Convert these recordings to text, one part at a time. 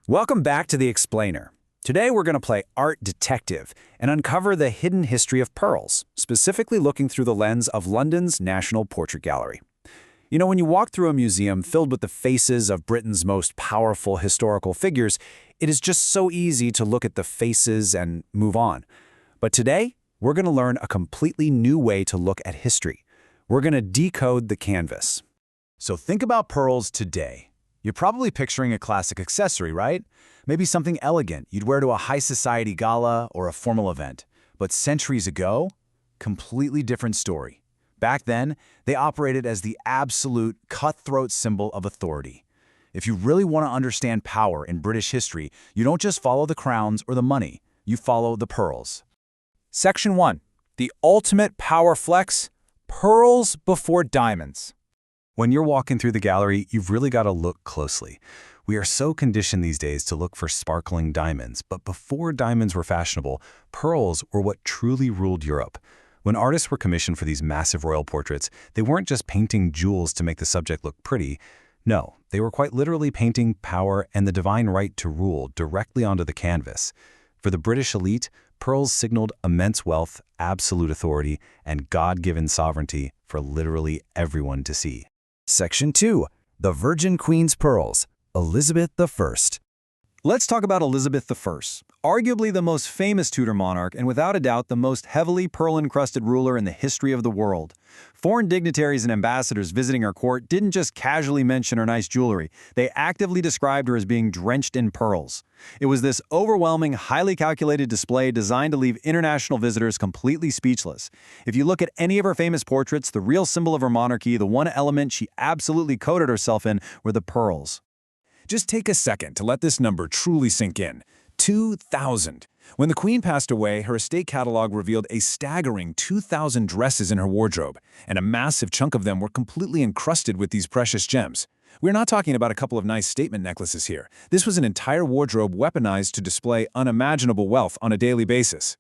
Welcome back to The Explainer. Today we're going to play Art Detective and uncover the hidden history of pearls, specifically looking through the lens of London's National Portrait Gallery. You know, when you walk through a museum filled with the faces of Britain's most powerful historical figures, it is just so easy to look at the faces and move on. But today, we're going to learn a completely new way to look at history. We're going to decode the canvas. So think about pearls today. You're probably picturing a classic accessory, right? Maybe something elegant you'd wear to a high society gala or a formal event. But centuries ago, completely different story. Back then, they operated as the absolute cutthroat symbol of authority. If you really want to understand power in British history, you don't just follow the crowns or the money, you follow the pearls. Section 1. The ultimate power flex, pearls before diamonds. When you're walking through the gallery, you've really got to look closely. We are so conditioned these days to look for sparkling diamonds, but before diamonds were fashionable, pearls were what truly ruled Europe. When artists were commissioned for these massive royal portraits, they weren't just painting jewels to make the subject look pretty. No, they were quite literally painting power and the divine right to rule directly onto the canvas. For the British elite, pearls signaled immense wealth, absolute authority, and God-given sovereignty for literally everyone to see. Section 2. The Virgin Queen's Pearls, Elizabeth I. Let's talk about Elizabeth I, arguably the most famous Tudor monarch and without a doubt the most heavily pearl-encrusted ruler in the history of the world. Foreign dignitaries and ambassadors visiting her court didn't just casually mention her nice jewelry, they actively described her as being drenched in pearls. It was this overwhelming, highly calculated display designed to leave international visitors completely speechless. If you look at any of her famous portraits, the real symbol of her monarchy, the one element she absolutely coated herself in, were the pearls. Just take a second to let this number truly sink in. 2,000. When the Queen passed away, her estate catalog revealed a staggering 2,000 dresses in her wardrobe, and a massive chunk of them were completely encrusted with these precious gems. We're not talking about a couple of nice statement necklaces here. This was an entire wardrobe weaponized to display unimaginable wealth on a daily basis.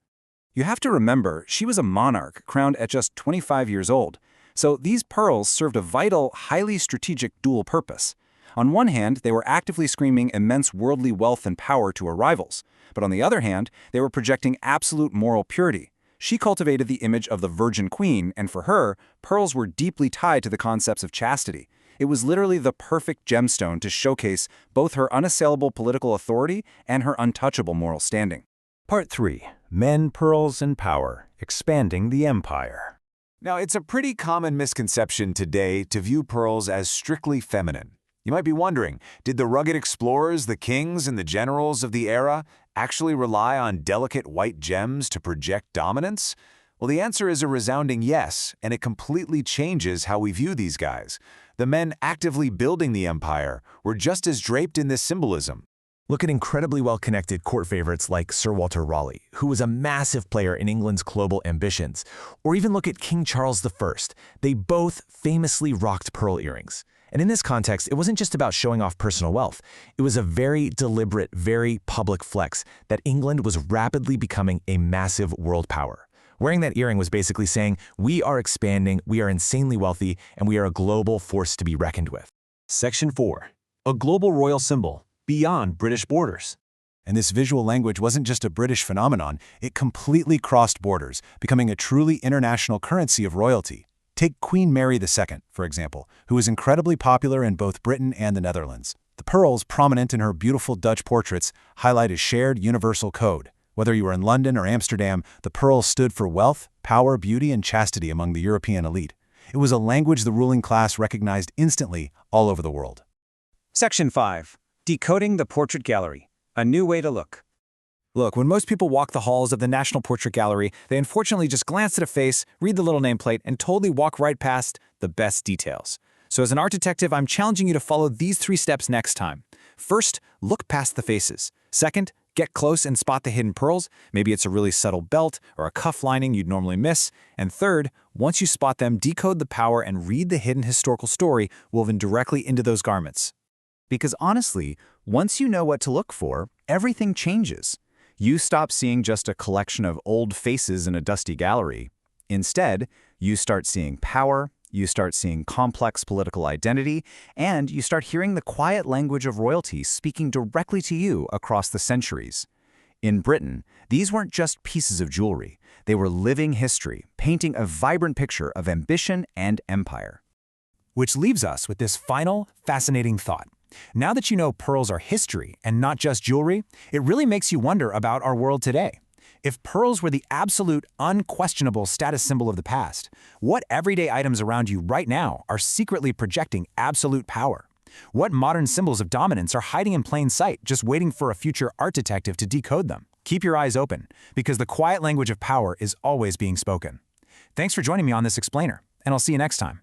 You have to remember, she was a monarch crowned at just 25 years old, so these pearls served a vital, highly strategic dual purpose. On one hand, they were actively screaming immense worldly wealth and power to her rivals, but on the other hand, they were projecting absolute moral purity. She cultivated the image of the Virgin Queen, and for her, pearls were deeply tied to the concepts of chastity. It was literally the perfect gemstone to showcase both her unassailable political authority and her untouchable moral standing. Part 3. Men, Pearls, and Power, Expanding the Empire. Now, it's a pretty common misconception today to view pearls as strictly feminine. You might be wondering, did the rugged explorers, the kings, and the generals of the era actually rely on delicate white gems to project dominance? Well, the answer is a resounding yes, and it completely changes how we view these guys. The men actively building the empire were just as draped in this symbolism. Look at incredibly well-connected court favorites like Sir Walter Raleigh, who was a massive player in England's global ambitions. Or even look at King Charles I. They both famously rocked pearl earrings. And in this context, it wasn't just about showing off personal wealth. It was a very deliberate, very public flex that England was rapidly becoming a massive world power. Wearing that earring was basically saying, we are expanding, we are insanely wealthy, and we are a global force to be reckoned with. Section 4. A global royal symbol, beyond British borders. And this visual language wasn't just a British phenomenon, it completely crossed borders, becoming a truly international currency of royalty. Take Queen Mary II, for example, who was incredibly popular in both Britain and the Netherlands. The pearls, prominent in her beautiful Dutch portraits, highlight a shared universal code. Whether you were in London or Amsterdam, the pearls stood for wealth, power, beauty, and chastity among the European elite. It was a language the ruling class recognized instantly all over the world. Section 5. Decoding the Portrait Gallery, a new way to look. Look, when most people walk the halls of the National Portrait Gallery, they unfortunately just glance at a face, read the little nameplate, and totally walk right past the best details. So as an art detective, I'm challenging you to follow these 3 steps next time. First, look past the faces. Second, get close and spot the hidden pearls. Maybe it's a really subtle belt or a cuff lining you'd normally miss. And third, once you spot them, decode the power and read the hidden historical story woven directly into those garments. Because honestly, once you know what to look for, everything changes. You stop seeing just a collection of old faces in a dusty gallery. Instead, you start seeing power, You start seeing complex political identity, and you start hearing the quiet language of royalty speaking directly to you across the centuries. In Britain, these weren't just pieces of jewelry. They were living history, painting a vibrant picture of ambition and empire. Which leaves us with this final, fascinating thought. Now that you know pearls are history and not just jewelry, it really makes you wonder about our world today. If pearls were the absolute, unquestionable status symbol of the past, what everyday items around you right now are secretly projecting absolute power? What modern symbols of dominance are hiding in plain sight, just waiting for a future art detective to decode them? Keep your eyes open, because the quiet language of power is always being spoken. Thanks for joining me on this explainer, and I'll see you next time.